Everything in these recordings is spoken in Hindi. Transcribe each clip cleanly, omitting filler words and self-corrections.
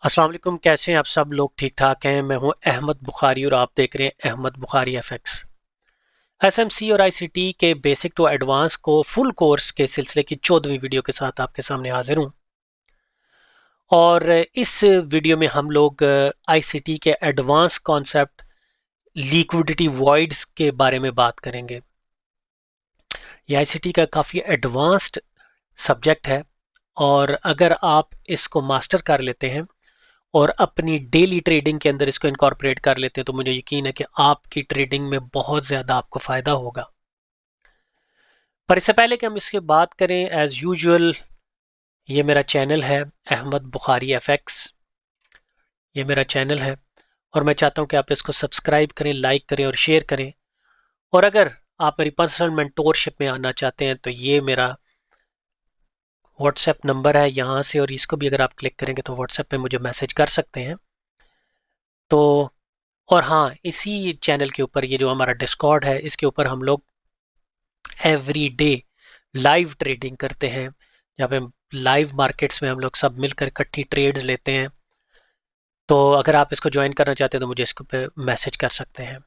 अस्सलाम वालेकुम। कैसे हैं आप सब लोग? ठीक ठाक हैं। मैं हूं अहमद बुखारी और आप देख रहे हैं अहमद बुखारी एफएक्स। एसएमसी और आईसीटी के बेसिक टू एडवांस को फुल कोर्स के सिलसिले की 14वीं वीडियो के साथ आपके सामने हाजिर हूं। और इस वीडियो में हम लोग आईसीटी के एडवांस कॉन्सेप्ट लिक्विडिटी वॉइड्स के बारे में बात करेंगे। ये आईसीटी का काफ़ी एडवांस्ड सब्जेक्ट है और अगर आप इसको मास्टर कर लेते हैं और अपनी डेली ट्रेडिंग के अंदर इसको इनकॉर्पोरेट कर लेते हैं तो मुझे यकीन है कि आपकी ट्रेडिंग में बहुत ज़्यादा आपको फ़ायदा होगा। पर इससे पहले कि हम इसकी बात करें, एज़ यूजुअल ये मेरा चैनल है अहमद बुखारी एफएक्स। ये मेरा चैनल है और मैं चाहता हूं कि आप इसको सब्सक्राइब करें, लाइक करें और शेयर करें। और अगर आप मेरी पर्सनल मेंटोरशिप में आना चाहते हैं तो ये मेरा व्हाट्सएप नंबर है यहाँ से, और इसको भी अगर आप क्लिक करेंगे तो व्हाट्सएप पे मुझे मैसेज कर सकते हैं। तो और हाँ, इसी चैनल के ऊपर ये जो हमारा डिस्कॉर्ड है इसके ऊपर हम लोग एवरी डे लाइव ट्रेडिंग करते हैं, जहाँ पे लाइव मार्केट्स में हम लोग सब मिलकर इकट्ठी ट्रेड्स लेते हैं। तो अगर आप इसको ज्वाइन करना चाहते हैं तो मुझे इसको पे मैसेज कर सकते हैं।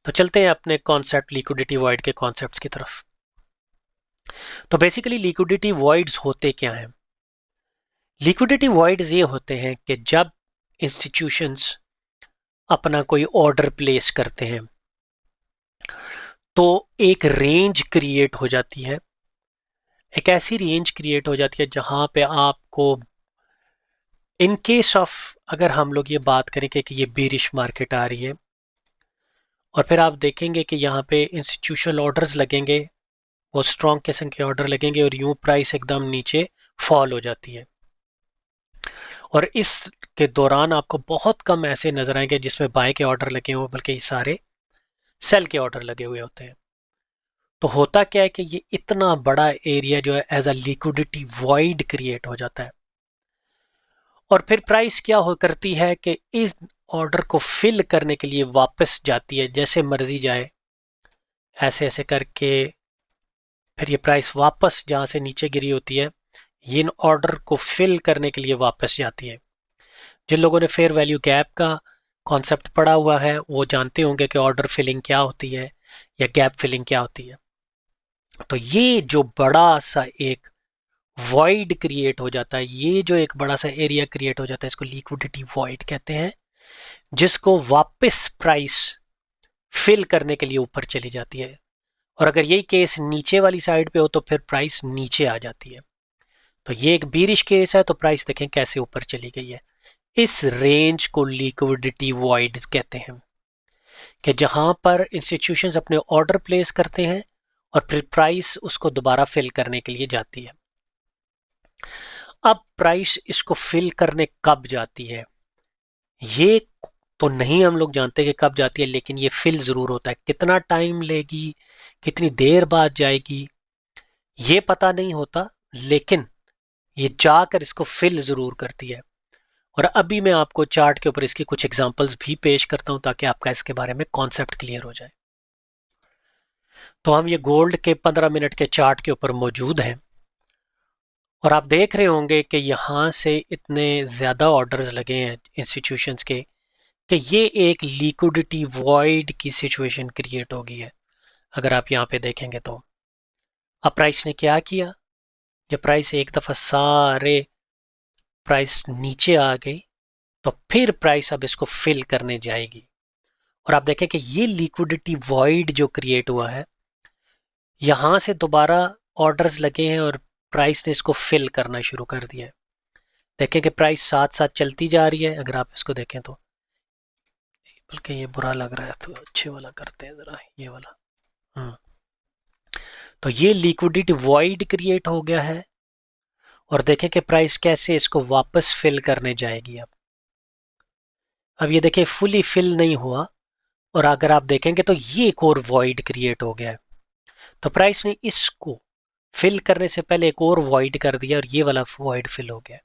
तो चलते हैं अपने कॉन्सेप्ट लिक्विडिटी वॉइड के कॉन्सेप्ट्स की तरफ। तो बेसिकली लिक्विडिटी वॉइड्स होते क्या हैं? लिक्विडिटी वॉइड्स ये होते हैं कि जब इंस्टीट्यूशंस अपना कोई ऑर्डर प्लेस करते हैं तो एक रेंज क्रिएट हो जाती है। एक ऐसी रेंज क्रिएट हो जाती है जहां पे आपको, इन केस ऑफ, अगर हम लोग ये बात करें कि ये बेरिश मार्केट आ रही है और फिर आप देखेंगे कि यहाँ पे इंस्टीट्यूशनल ऑर्डर्स लगेंगे, वो स्ट्रॉन्ग किस्म के ऑर्डर लगेंगे और यूं प्राइस एकदम नीचे फॉल हो जाती है। और इस के दौरान आपको बहुत कम ऐसे नजर आएंगे जिसमें बाय के ऑर्डर लगे हों, बल्कि ये सारे सेल के ऑर्डर लगे हुए होते हैं। तो होता क्या है कि ये इतना बड़ा एरिया जो है as a liquidity void create हो जाता है और फिर प्राइस क्या हो करती है कि इस ऑर्डर को फिल करने के लिए वापस जाती है, जैसे मर्जी जाए ऐसे ऐसे करके फिर ये प्राइस वापस जहां से नीचे गिरी होती है ये इन ऑर्डर को फिल करने के लिए वापस जाती है। जिन लोगों ने फेयर वैल्यू गैप का कॉन्सेप्ट पढ़ा हुआ है वो जानते होंगे कि ऑर्डर फिलिंग क्या होती है या गैप फिलिंग क्या होती है। तो ये जो बड़ा सा एक वॉइड क्रिएट हो जाता है, ये जो एक बड़ा सा एरिया क्रिएट हो जाता है, इसको लिक्विडिटी वॉइड कहते हैं, जिसको वापस प्राइस फिल करने के लिए ऊपर चली जाती है। और अगर यही केस नीचे वाली साइड पे हो तो फिर प्राइस नीचे आ जाती है। तो ये एक बीरिश केस है, तो प्राइस देखें कैसे ऊपर चली गई है। इस रेंज को लिक्विडिटी वॉइड कहते हैं कि जहां पर इंस्टीट्यूशंस अपने ऑर्डर प्लेस करते हैं और फिर प्राइस उसको दोबारा फिल करने के लिए जाती है। अब प्राइस इसको फिल करने कब जाती है ये तो नहीं हम लोग जानते कि कब जाती है, लेकिन ये फिल जरूर होता है। कितना टाइम लेगी, कितनी देर बाद जाएगी, ये पता नहीं होता, लेकिन ये जाकर इसको फिल जरूर करती है। और अभी मैं आपको चार्ट के ऊपर इसकी कुछ एग्जांपल्स भी पेश करता हूं ताकि आपका इसके बारे में कॉन्सेप्ट क्लियर हो जाए। तो हम ये गोल्ड के 15 मिनट के चार्ट के ऊपर मौजूद हैं और आप देख रहे होंगे कि यहाँ से इतने ज़्यादा ऑर्डर्स लगे हैं इंस्टीट्यूशंस के कि ये एक लिक्विडिटी वॉइड की सिचुएशन क्रिएट हो गई है। अगर आप यहाँ पे देखेंगे तो अब प्राइस ने क्या किया, जब प्राइस एक दफ़ा सारे प्राइस नीचे आ गई तो फिर प्राइस अब इसको फिल करने जाएगी। और आप देखें कि ये लिक्विडिटी वॉइड जो क्रिएट हुआ है, यहाँ से दोबारा ऑर्डर्स लगे हैं और प्राइस ने इसको फिल करना शुरू कर दिया है। देखें कि प्राइस साथ साथ चलती जा रही है। अगर आप इसको देखें तो, बल्कि ये बुरा लग रहा है तो अच्छे वाला करते हैं ज़रा, ये वाला। तो ये लिक्विडिटी वॉइड क्रिएट हो गया है और देखें कि प्राइस कैसे इसको वापस फिल करने जाएगी। अब ये देखें फुली फिल नहीं हुआ और अगर आप देखेंगे तो ये एक और वॉइड क्रिएट हो गया है। तो प्राइस ने इसको फिल करने से पहले एक और वॉइड कर दिया और ये वाला वॉइड फिल हो गया।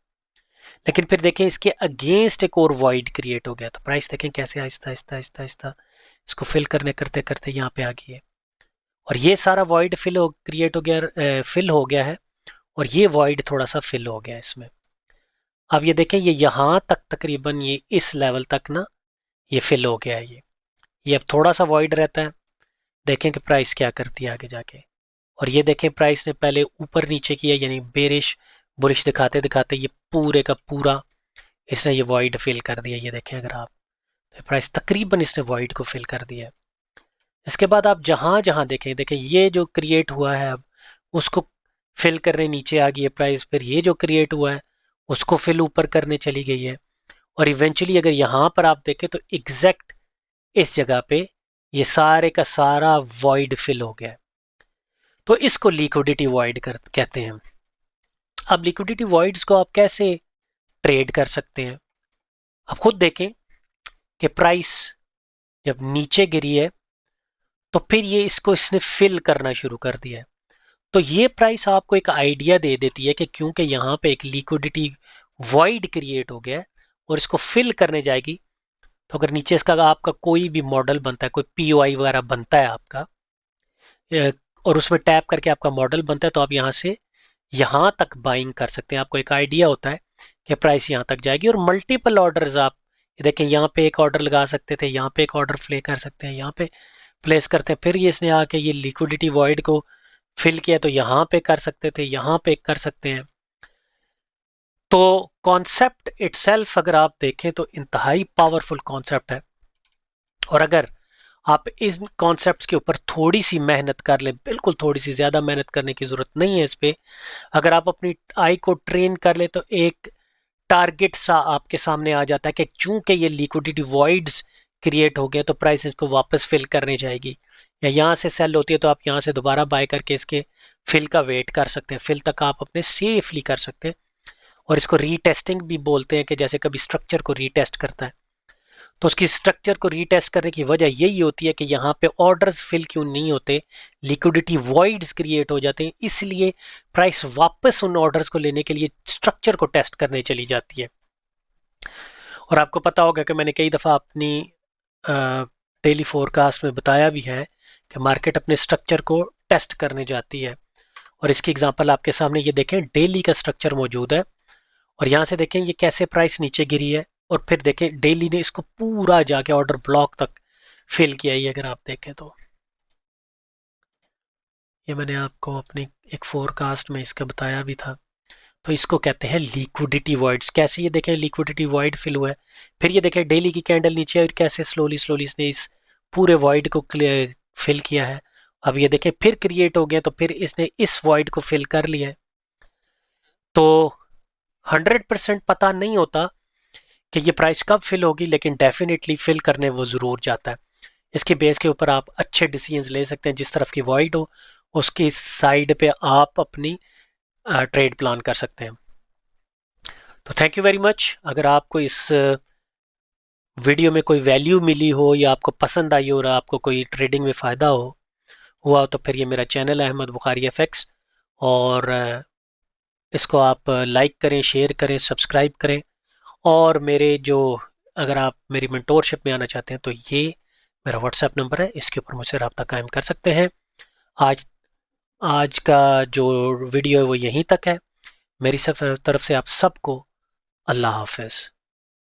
लेकिन फिर देखें इसके अगेंस्ट एक और वॉइड क्रिएट हो गया। तो प्राइस देखें कैसे आहिस्ता आहिस्ता आहिस्ता आहिस्ता इसको फिल करने करते करते यहाँ पे आ गई है और ये सारा वॉइड क्रिएट हो गया, फिल हो गया है और ये वॉइड थोड़ा सा फिल हो गया इसमें। अब ये देखें, ये यहाँ तक तकरीबन ये इस लेवल तक ना ये फिल हो गया है। ये अब थोड़ा सा वॉइड रहता है। देखें कि प्राइस क्या करती है आगे जाके। और ये देखें, प्राइस ने पहले ऊपर नीचे किया, यानी बेरिश बुलिश दिखाते दिखाते ये पूरे का पूरा इसने ये वॉइड फिल कर दिया। ये देखें अगर आप, तो प्राइस तकरीबन इसने वॉइड को फिल कर दिया है। इसके बाद आप जहाँ जहाँ देखें, देखें ये जो क्रिएट हुआ है अब उसको फिल करने नीचे आ गई है प्राइस, फिर ये जो क्रिएट हुआ है उसको फिल ऊपर करने चली गई है। और इवेंचुअली अगर यहाँ पर आप देखें तो एग्जैक्ट इस जगह पे ये सारे का सारा वॉइड फिल हो गया है। तो इसको लिक्विडिटी वॉइड कहते हैं। अब लिक्विडिटी वॉइड्स को आप कैसे ट्रेड कर सकते हैं? आप खुद देखें कि प्राइस जब नीचे गिरी है तो फिर ये इसने फिल करना शुरू कर दिया है। तो ये प्राइस आपको एक आइडिया दे देती है कि क्योंकि यहाँ पे एक लिक्विडिटी वॉइड क्रिएट हो गया है और इसको फिल करने जाएगी, तो अगर नीचे इसका आपका कोई भी मॉडल बनता है, कोई पीओआई वगैरह बनता है आपका, और उसमें टैप करके आपका मॉडल बनता है, तो आप यहाँ से यहाँ तक बाइंग कर सकते हैं। आपको एक आइडिया होता है कि प्राइस यहाँ तक जाएगी। और मल्टीपल ऑर्डर्स आप देखें, यहाँ पे एक ऑर्डर लगा सकते थे, यहाँ पे एक ऑर्डर प्ले कर सकते हैं, यहाँ पे प्लेस करते हैं, फिर ये इसने आके ये लिक्विडिटी वॉइड को फिल किया तो यहाँ पे कर सकते थे, यहाँ पे कर सकते हैं। तो कॉन्सेप्ट इटसेल्फ अगर आप देखें तो इंतहाई पावरफुल कॉन्सेप्ट है। और अगर आप इस कॉन्सेप्ट्स के ऊपर थोड़ी सी मेहनत कर ले, बिल्कुल थोड़ी सी, ज़्यादा मेहनत करने की ज़रूरत नहीं है इस पर, अगर आप अपनी आई को ट्रेन कर ले तो एक टारगेट सा आपके सामने आ जाता है कि चूंकि ये लिक्विडिटी वॉइड्स क्रिएट हो गया तो प्राइस इसको वापस फिल करने जाएगी, या यहाँ से सेल होती है तो आप यहाँ से दोबारा बाय करके इसके फिल का वेट कर सकते हैं। फिल तक आप अपने सेफली कर सकते हैं। और इसको रीटेस्टिंग भी बोलते हैं कि जैसे कभी स्ट्रक्चर को रीटेस्ट करता है, तो उसकी स्ट्रक्चर को रीटेस्ट करने की वजह यही होती है कि यहाँ पे ऑर्डर्स फिल क्यों नहीं होते, लिक्विडिटी वॉइड्स क्रिएट हो जाते हैं, इसलिए प्राइस वापस उन ऑर्डर्स को लेने के लिए स्ट्रक्चर को टेस्ट करने चली जाती है। और आपको पता होगा कि मैंने कई दफ़ा अपनी डेली फोरकास्ट में बताया भी है कि मार्केट अपने स्ट्रक्चर को टेस्ट करने जाती है। और इसकी एग्जांपल आपके सामने ये देखें, डेली का स्ट्रक्चर मौजूद है और यहाँ से देखें ये कैसे प्राइस नीचे गिरी है, और फिर देखें डेली ने इसको पूरा जाके ऑर्डर ब्लॉक तक फिल किया है। अगर आप देखें तो ये मैंने आपको अपनी एक फोरकास्ट में इसका बताया भी था। तो इसको कहते हैं लिक्विडिटी वॉइड्स। कैसे, ये देखें लिक्विडिटी वॉइड फिल हुआ है, फिर ये देखें डेली की कैंडल नीचे है और कैसे स्लोली स्लोली इसने इस पूरे वॉइड को फिल किया है। अब ये देखें फिर क्रिएट हो गया तो फिर इसने इस वॉइड को फिल कर लिया है। तो 100% पता नहीं होता कि ये प्राइस कब फिल होगी, लेकिन डेफिनेटली फिल करने वो ज़रूर जाता है। इसके बेस के ऊपर आप अच्छे डिसीजंस ले सकते हैं। जिस तरफ की वॉइड हो उसकी साइड पे आप अपनी ट्रेड प्लान कर सकते हैं। तो थैंक यू वेरी मच। अगर आपको इस वीडियो में कोई वैल्यू मिली हो या आपको पसंद आई हो और आपको कोई ट्रेडिंग में फ़ायदा हुआ तो फिर ये मेरा चैनल है अहमद बुखारी एफएक्स, और इसको आप लाइक करें, शेयर करें, सब्सक्राइब करें। और मेरे जो, अगर आप मेरी मेंटोरशिप में आना चाहते हैं तो ये मेरा व्हाट्सएप नंबर है, इसके ऊपर मुझसे रब्ता कायम कर सकते हैं। आज आज का जो वीडियो है वो यहीं तक है। मेरी सब तरफ से आप सबको अल्लाह हाफिज़।